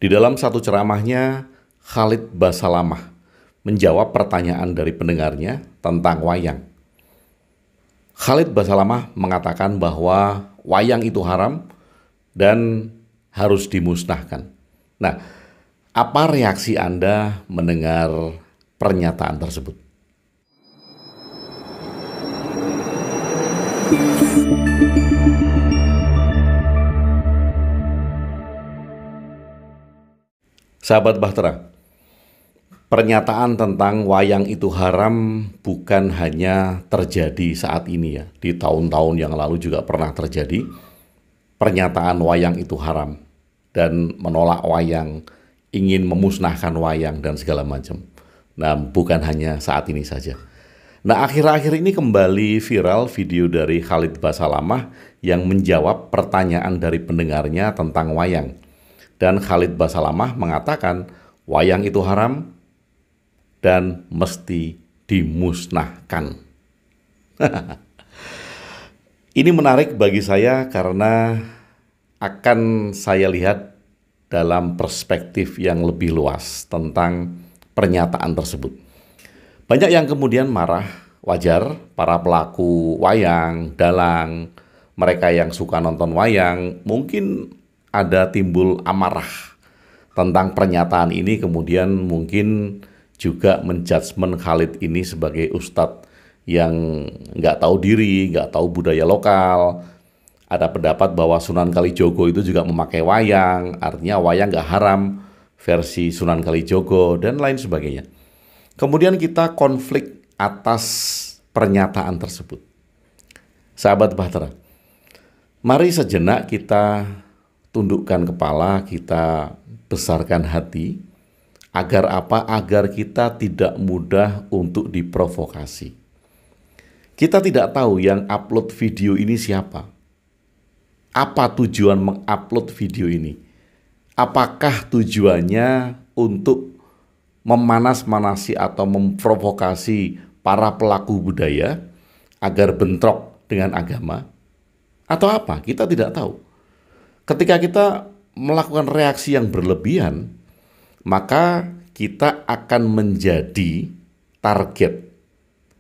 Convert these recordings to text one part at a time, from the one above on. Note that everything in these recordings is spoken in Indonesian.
Di dalam satu ceramahnya, Khalid Basalamah menjawab pertanyaan dari pendengarnya tentang wayang. Khalid Basalamah mengatakan bahwa wayang itu haram dan harus dimusnahkan. Nah, apa reaksi Anda mendengar pernyataan tersebut? Sahabat Bahtera, pernyataan tentang wayang itu haram bukan hanya terjadi saat ini ya. Di tahun-tahun yang lalu juga pernah terjadi pernyataan wayang itu haram dan menolak wayang, ingin memusnahkan wayang dan segala macam. Nah, bukan hanya saat ini saja. Nah, akhir-akhir ini kembali viral video dari Khalid Basalamah yang menjawab pertanyaan dari pendengarnya tentang wayang. Dan Khalid Basalamah mengatakan wayang itu haram dan mesti dimusnahkan. Ini menarik bagi saya karena akan saya lihat dalam perspektif yang lebih luas tentang pernyataan tersebut. Banyak yang kemudian marah, wajar, para pelaku wayang, dalang, mereka yang suka nonton wayang, mungkin ada timbul amarah tentang pernyataan ini, kemudian mungkin juga menjudgment Khalid ini sebagai ustadz yang nggak tahu diri, nggak tahu budaya lokal. Ada pendapat bahwa Sunan Kalijogo itu juga memakai wayang, artinya wayang nggak haram versi Sunan Kalijogo dan lain sebagainya. Kemudian kita konflik atas pernyataan tersebut. Sahabat Bahtera, mari sejenak kita tundukkan kepala, kita besarkan hati, agar apa? Agar kita tidak mudah untuk diprovokasi. Kita tidak tahu yang upload video ini siapa. Apa tujuan mengupload video ini? Apakah tujuannya untuk memanas-manasi atau memprovokasi para pelaku budaya agar bentrok dengan agama? Atau apa? Kita tidak tahu. Ketika kita melakukan reaksi yang berlebihan, maka kita akan menjadi target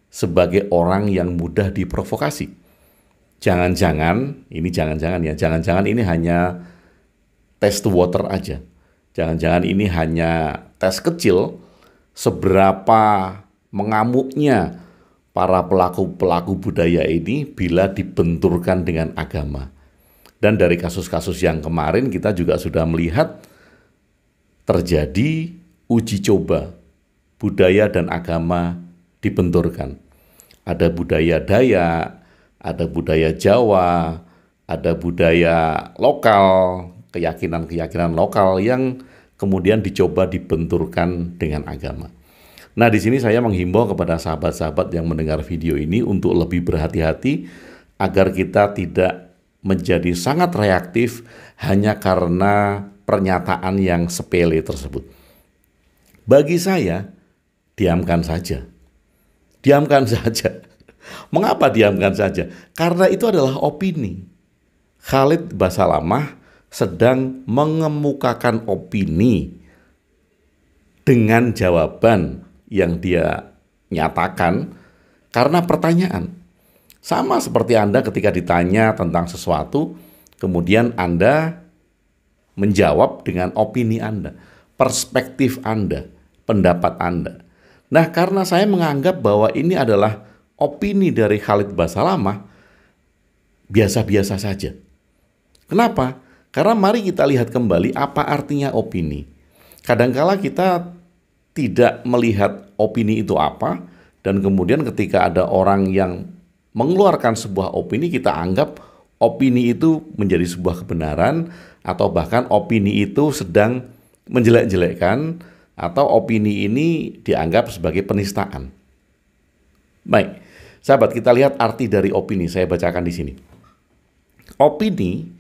sebagai orang yang mudah diprovokasi. Jangan-jangan ini hanya test water aja. Jangan-jangan ini hanya tes kecil seberapa mengamuknya para pelaku budaya ini bila dibenturkan dengan agama. Dan dari kasus-kasus yang kemarin kita juga sudah melihat terjadi uji coba budaya dan agama dibenturkan. Ada budaya Dayak, ada budaya Jawa, ada budaya lokal, keyakinan-keyakinan lokal yang kemudian dicoba dibenturkan dengan agama. Nah, di sini saya menghimbau kepada sahabat-sahabat yang mendengar video ini untuk lebih berhati-hati agar kita tidak menjadi sangat reaktif hanya karena pernyataan yang sepele tersebut. Bagi saya, diamkan saja. Diamkan saja. Mengapa diamkan saja? Karena itu adalah opini. Khalid Basalamah sedang mengemukakan opini dengan jawaban yang dia nyatakan karena pertanyaan. Sama seperti Anda ketika ditanya tentang sesuatu, kemudian Anda menjawab dengan opini Anda, perspektif Anda, pendapat Anda. Nah, karena saya menganggap bahwa ini adalah opini dari Khalid Basalamah, biasa-biasa saja. Kenapa? Karena mari kita lihat kembali apa artinya opini. Kadangkala kita tidak melihat opini itu apa, dan kemudian ketika ada orang yang mengeluarkan sebuah opini, kita anggap opini itu menjadi sebuah kebenaran, atau bahkan opini itu sedang menjelek-jelekkan, atau opini ini dianggap sebagai penistaan. Baik, sahabat, kita lihat arti dari opini. Saya bacakan di sini. Opini,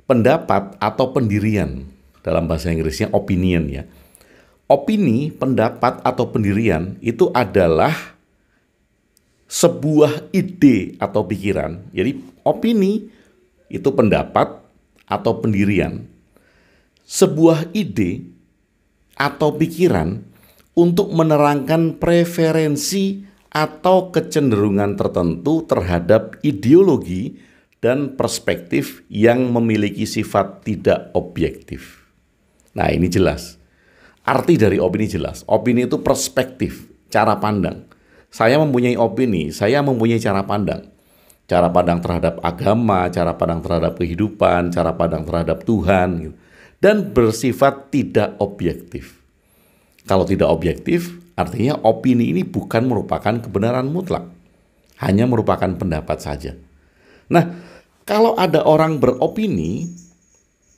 pendapat atau pendirian. Dalam bahasa Inggrisnya opinion ya. Opini, pendapat atau pendirian itu adalah sebuah ide atau pikiran. Jadi opini itu pendapat atau pendirian. sebuah ide atau pikiran untuk menerangkan preferensi atau kecenderungan tertentu terhadap ideologi dan perspektif yang memiliki sifat tidak objektif. Nah, ini jelas. Arti dari opini jelas. Opini itu perspektif, cara pandang. Saya mempunyai opini, saya mempunyai cara pandang. Cara pandang terhadap agama, cara pandang terhadap kehidupan, cara pandang terhadap Tuhan, dan bersifat tidak objektif. Kalau tidak objektif, artinya opini ini bukan merupakan kebenaran mutlak, hanya merupakan pendapat saja. Nah, kalau ada orang beropini,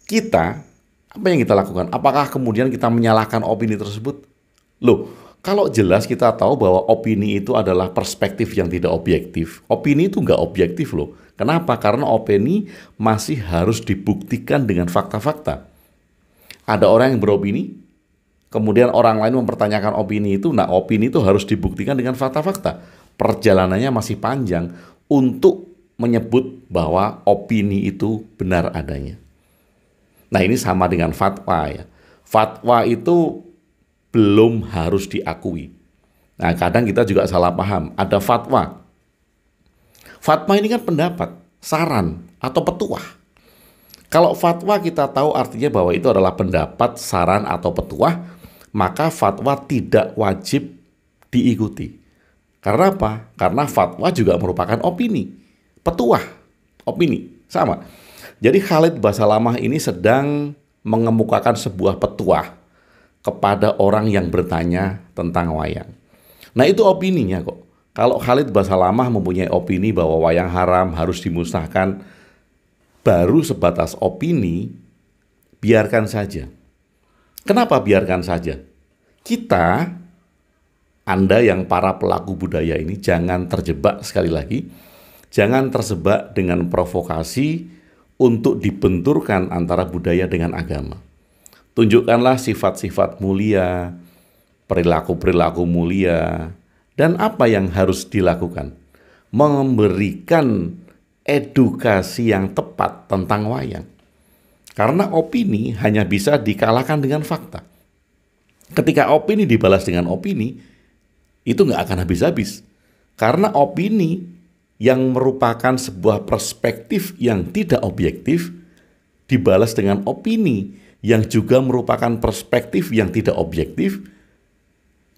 kita, apa yang kita lakukan? Apakah kemudian kita menyalahkan opini tersebut? Loh, kalau jelas kita tahu bahwa opini itu adalah perspektif yang tidak objektif. Opini itu nggak objektif loh. Kenapa? Karena opini masih harus dibuktikan dengan fakta-fakta. Ada orang yang beropini, kemudian orang lain mempertanyakan opini itu. Nah, opini itu harus dibuktikan dengan fakta-fakta. Perjalanannya masih panjang untuk menyebut bahwa opini itu benar adanya. Nah, ini sama dengan fatwa ya. Fatwa itu belum harus diakui. Nah, kadang kita juga salah paham. Ada fatwa. Fatwa ini kan pendapat, saran, atau petuah. Kalau fatwa kita tahu artinya bahwa itu adalah pendapat, saran, atau petuah, maka fatwa tidak wajib diikuti. Karena apa? Karena fatwa juga merupakan opini, petuah, opini, sama. Jadi Khalid Basalamah ini sedang mengemukakan sebuah petuah kepada orang yang bertanya tentang wayang. Nah, itu opininya kok. Kalau Khalid Basalamah mempunyai opini bahwa wayang haram harus dimusnahkan, baru sebatas opini, biarkan saja. Kenapa biarkan saja? Kita, Anda yang para pelaku budaya ini, jangan terjebak sekali lagi, jangan terjebak dengan provokasi untuk dibenturkan antara budaya dengan agama. Tunjukkanlah sifat-sifat mulia, perilaku-perilaku mulia, dan apa yang harus dilakukan. Memberikan edukasi yang tepat tentang wayang. Karena opini hanya bisa dikalahkan dengan fakta. Ketika opini dibalas dengan opini, itu nggak akan habis-habis. Karena opini yang merupakan sebuah perspektif yang tidak objektif dibalas dengan opini yang juga merupakan perspektif yang tidak objektif,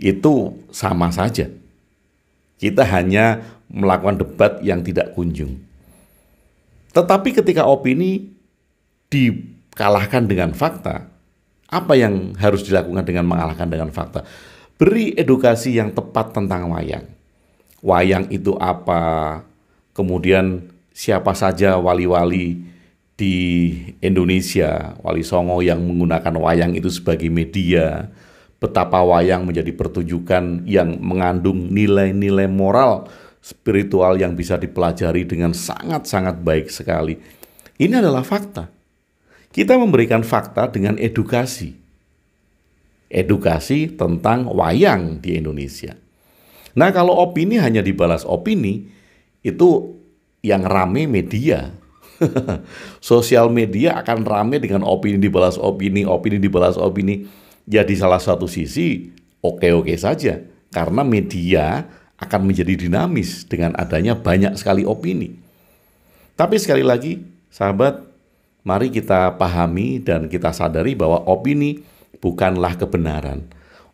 itu sama saja. Kita hanya melakukan debat yang tidak kunjung. Tetapi ketika opini dikalahkan dengan fakta, apa yang harus dilakukan dengan mengalahkan dengan fakta? Beri edukasi yang tepat tentang wayang. Wayang itu apa? Kemudian siapa saja wali-wali di Indonesia, Wali Songo yang menggunakan wayang itu sebagai media, betapa wayang menjadi pertunjukan yang mengandung nilai-nilai moral, spiritual yang bisa dipelajari dengan sangat-sangat baik sekali. Ini adalah fakta. Kita memberikan fakta dengan edukasi. Edukasi tentang wayang di Indonesia. Nah, kalau opini hanya dibalas opini, itu yang rame media. Sosial media akan rame dengan opini dibalas opini, opini dibalas opini. Ya, di salah satu sisi oke-oke saja, karena media akan menjadi dinamis dengan adanya banyak sekali opini. Tapi sekali lagi, sahabat, mari kita pahami dan kita sadari bahwa opini bukanlah kebenaran.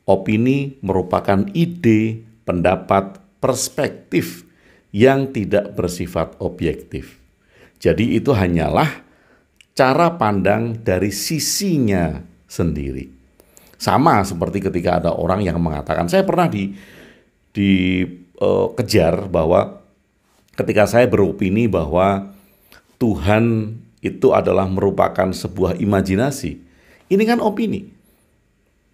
Opini merupakan ide, pendapat, perspektif yang tidak bersifat objektif. Jadi itu hanyalah cara pandang dari sisinya sendiri. Sama seperti ketika ada orang yang mengatakan, saya pernah dikejar bahwa ketika saya beropini bahwa Tuhan itu adalah merupakan sebuah imajinasi. Ini kan opini.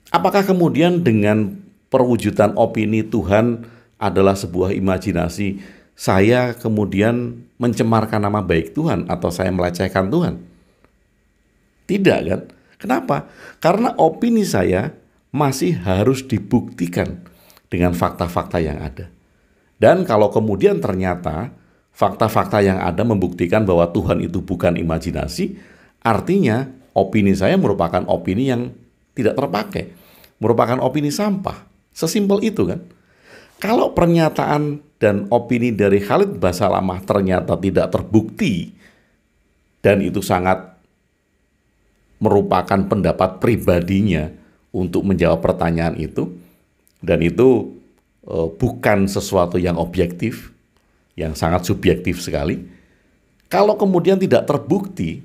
Apakah kemudian dengan perwujudan opini Tuhan adalah sebuah imajinasi, saya kemudian mencemarkan nama baik Tuhan atau saya melecehkan Tuhan? Tidak kan? Kenapa? Karena opini saya masih harus dibuktikan dengan fakta-fakta yang ada. Dan kalau kemudian ternyata fakta-fakta yang ada membuktikan bahwa Tuhan itu bukan imajinasi, artinya opini saya merupakan opini yang tidak terpakai, merupakan opini sampah. Sesimpel itu kan. Kalau pernyataan dan opini dari Khalid Basalamah ternyata tidak terbukti dan itu sangat merupakan pendapat pribadinya untuk menjawab pertanyaan itu, dan itu bukan sesuatu yang objektif, yang sangat subjektif sekali. Kalau kemudian tidak terbukti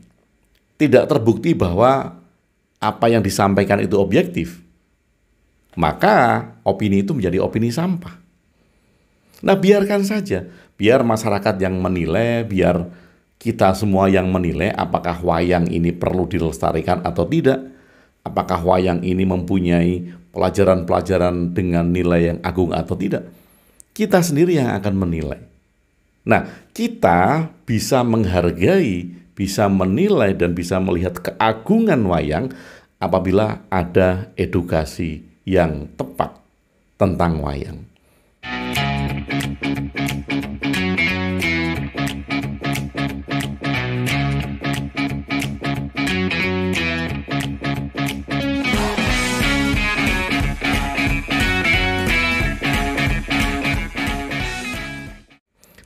bahwa apa yang disampaikan itu objektif, maka opini itu menjadi opini sampah. Nah, biarkan saja, biar masyarakat yang menilai, biar kita semua yang menilai apakah wayang ini perlu dilestarikan atau tidak, apakah wayang ini mempunyai pelajaran-pelajaran dengan nilai yang agung atau tidak. Kita sendiri yang akan menilai. Nah, kita bisa menghargai, bisa menilai, dan bisa melihat keagungan wayang apabila ada edukasi yang tepat tentang wayang.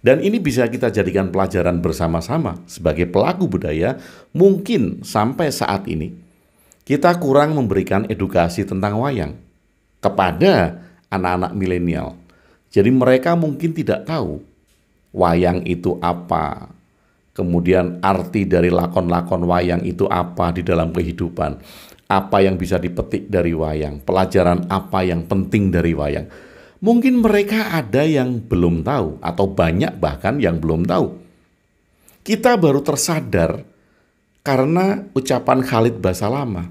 Dan ini bisa kita jadikan pelajaran bersama-sama sebagai pelaku budaya. Mungkin sampai saat ini kita kurang memberikan edukasi tentang wayang kepada anak-anak milenial. Jadi mereka mungkin tidak tahu wayang itu apa, kemudian arti dari lakon-lakon wayang itu apa di dalam kehidupan, apa yang bisa dipetik dari wayang, pelajaran apa yang penting dari wayang. Mungkin mereka ada yang belum tahu, atau banyak bahkan yang belum tahu. Kita baru tersadar karena ucapan Khalid Basalamah.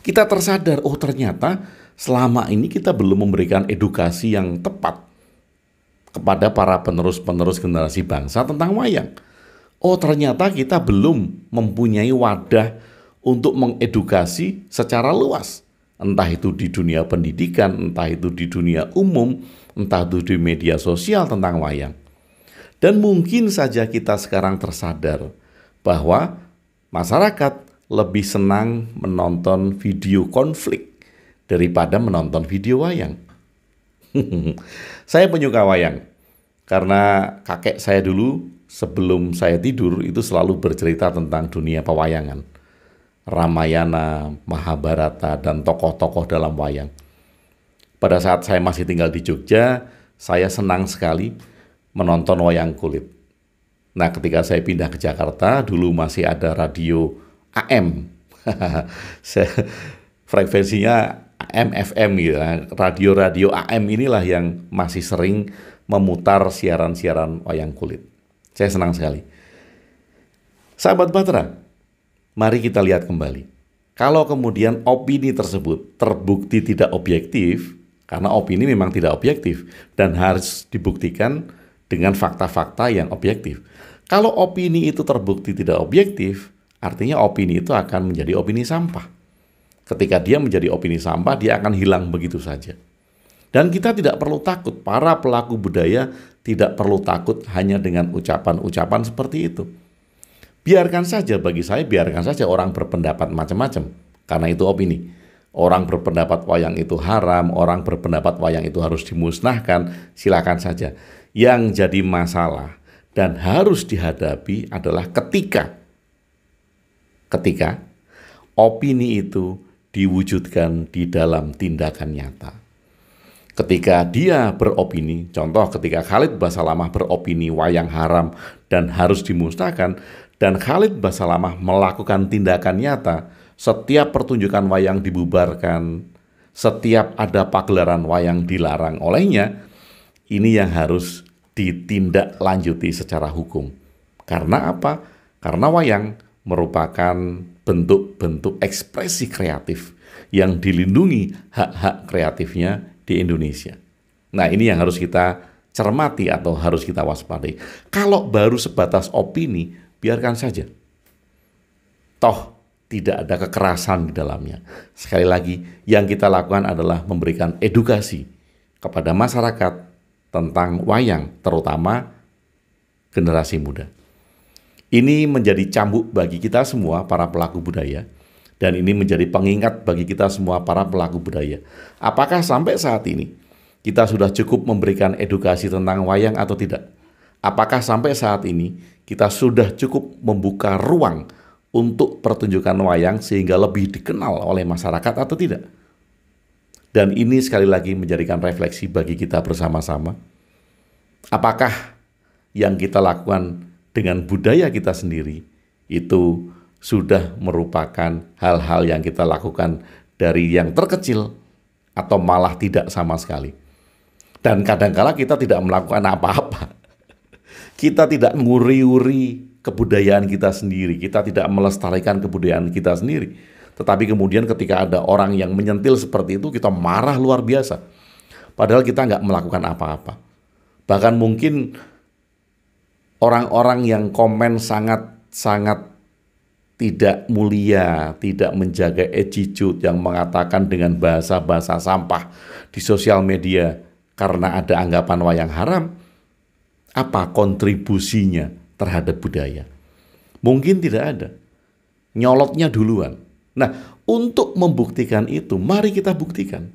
Kita tersadar, oh ternyata selama ini kita belum memberikan edukasi yang tepat kepada para penerus-penerus generasi bangsa tentang wayang. Oh ternyata kita belum mempunyai wadah untuk mengedukasi secara luas. Entah itu di dunia pendidikan, entah itu di dunia umum, entah itu di media sosial tentang wayang. Dan mungkin saja kita sekarang tersadar bahwa masyarakat lebih senang menonton video konflik daripada menonton video wayang. Saya penyuka wayang karena kakek saya dulu sebelum saya tidur itu selalu bercerita tentang dunia pewayangan. Ramayana, Mahabharata, dan tokoh-tokoh dalam wayang. Pada saat saya masih tinggal di Jogja, saya senang sekali menonton wayang kulit. Nah, ketika saya pindah ke Jakarta, dulu masih ada radio AM. Frekuensinya AM, FM gitu. Radio-radio AM inilah yang masih sering memutar siaran-siaran wayang kulit. Saya senang sekali. Sahabat Bahtera, mari kita lihat kembali. Kalau kemudian opini tersebut terbukti tidak objektif, karena opini memang tidak objektif dan harus dibuktikan dengan fakta-fakta yang objektif. Kalau opini itu terbukti tidak objektif, artinya opini itu akan menjadi opini sampah. Ketika dia menjadi opini sampah, dia akan hilang begitu saja. Dan kita tidak perlu takut, para pelaku budaya tidak perlu takut hanya dengan ucapan-ucapan seperti itu. Biarkan saja, bagi saya biarkan saja orang berpendapat macam-macam, karena itu opini. Orang berpendapat wayang itu haram, orang berpendapat wayang itu harus dimusnahkan, silakan saja. Yang jadi masalah dan harus dihadapi adalah ketika opini itu diwujudkan di dalam tindakan nyata. Ketika dia beropini, contoh ketika Khalid Basalamah beropini wayang haram dan harus dimusnahkan, dan Khalid Basalamah melakukan tindakan nyata, setiap pertunjukan wayang dibubarkan, setiap ada pagelaran wayang dilarang olehnya, ini yang harus ditindaklanjuti secara hukum. Karena apa? Karena wayang merupakan bentuk-bentuk ekspresi kreatif yang dilindungi hak-hak kreatifnya di Indonesia. Nah, ini yang harus kita cermati atau harus kita waspadai. Kalau baru sebatas opini, biarkan saja. Toh tidak ada kekerasan di dalamnya. Sekali lagi, yang kita lakukan adalah memberikan edukasi kepada masyarakat tentang wayang, terutama generasi muda. Ini menjadi cambuk bagi kita semua para pelaku budaya, dan ini menjadi pengingat bagi kita semua para pelaku budaya. Apakah sampai saat ini kita sudah cukup memberikan edukasi tentang wayang atau tidak? Apakah sampai saat ini kita sudah cukup membuka ruang untuk pertunjukan wayang sehingga lebih dikenal oleh masyarakat atau tidak? Dan ini sekali lagi menjadikan refleksi bagi kita bersama-sama. Apakah yang kita lakukan dengan budaya kita sendiri itu sudah merupakan hal-hal yang kita lakukan dari yang terkecil atau malah tidak sama sekali. Dan kadangkala kita tidak melakukan apa-apa. Kita tidak nguri-uri kebudayaan kita sendiri, kita tidak melestarikan kebudayaan kita sendiri. Tetapi kemudian ketika ada orang yang menyentil seperti itu, kita marah luar biasa. Padahal kita nggak melakukan apa-apa. Bahkan mungkin orang-orang yang komen sangat tidak mulia, tidak menjaga attitude, yang mengatakan dengan bahasa-bahasa sampah di sosial media karena ada anggapan wayang haram, apa kontribusinya terhadap budaya? Mungkin tidak ada. Nyolotnya duluan. Nah, untuk membuktikan itu, mari kita buktikan.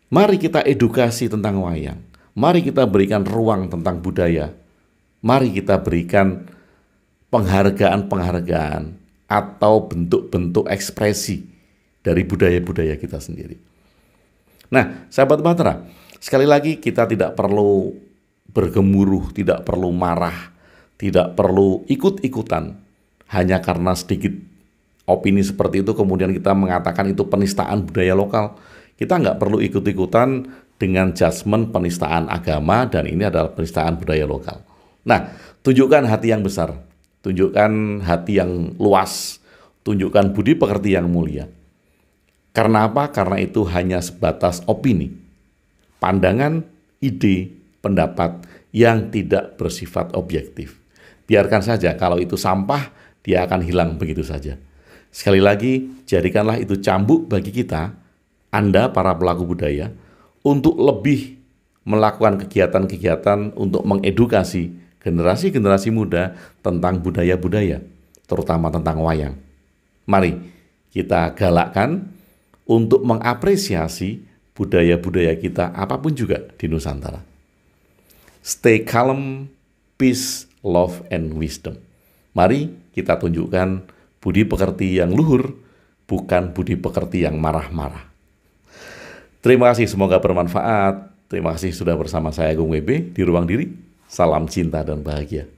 Mari kita edukasi tentang wayang. Mari kita berikan ruang tentang budaya. Mari kita berikan penghargaan-penghargaan atau bentuk-bentuk ekspresi dari budaya-budaya kita sendiri. Nah, sahabat Bahtera, sekali lagi kita tidak perlu bergemuruh, tidak perlu marah, tidak perlu ikut-ikutan. Hanya karena sedikit opini seperti itu kemudian kita mengatakan itu penistaan budaya lokal. Kita nggak perlu ikut-ikutan dengan judgement penistaan agama dan ini adalah penistaan budaya lokal. Nah, tunjukkan hati yang besar, tunjukkan hati yang luas, tunjukkan budi pekerti yang mulia. Karena apa? Karena itu hanya sebatas opini, pandangan, ide, pendapat yang tidak bersifat objektif. Biarkan saja, kalau itu sampah, dia akan hilang begitu saja. Sekali lagi, jadikanlah itu cambuk bagi kita, Anda para pelaku budaya, untuk lebih melakukan kegiatan-kegiatan untuk mengedukasi generasi-generasi muda tentang budaya-budaya, terutama tentang wayang. Mari kita galakkan untuk mengapresiasi budaya-budaya kita apapun juga di Nusantara. Stay calm, peace, love, and wisdom. Mari kita tunjukkan budi pekerti yang luhur, bukan budi pekerti yang marah-marah. Terima kasih, semoga bermanfaat. Terima kasih sudah bersama saya Agung WB di Ruang Diri. Salam cinta dan bahagia.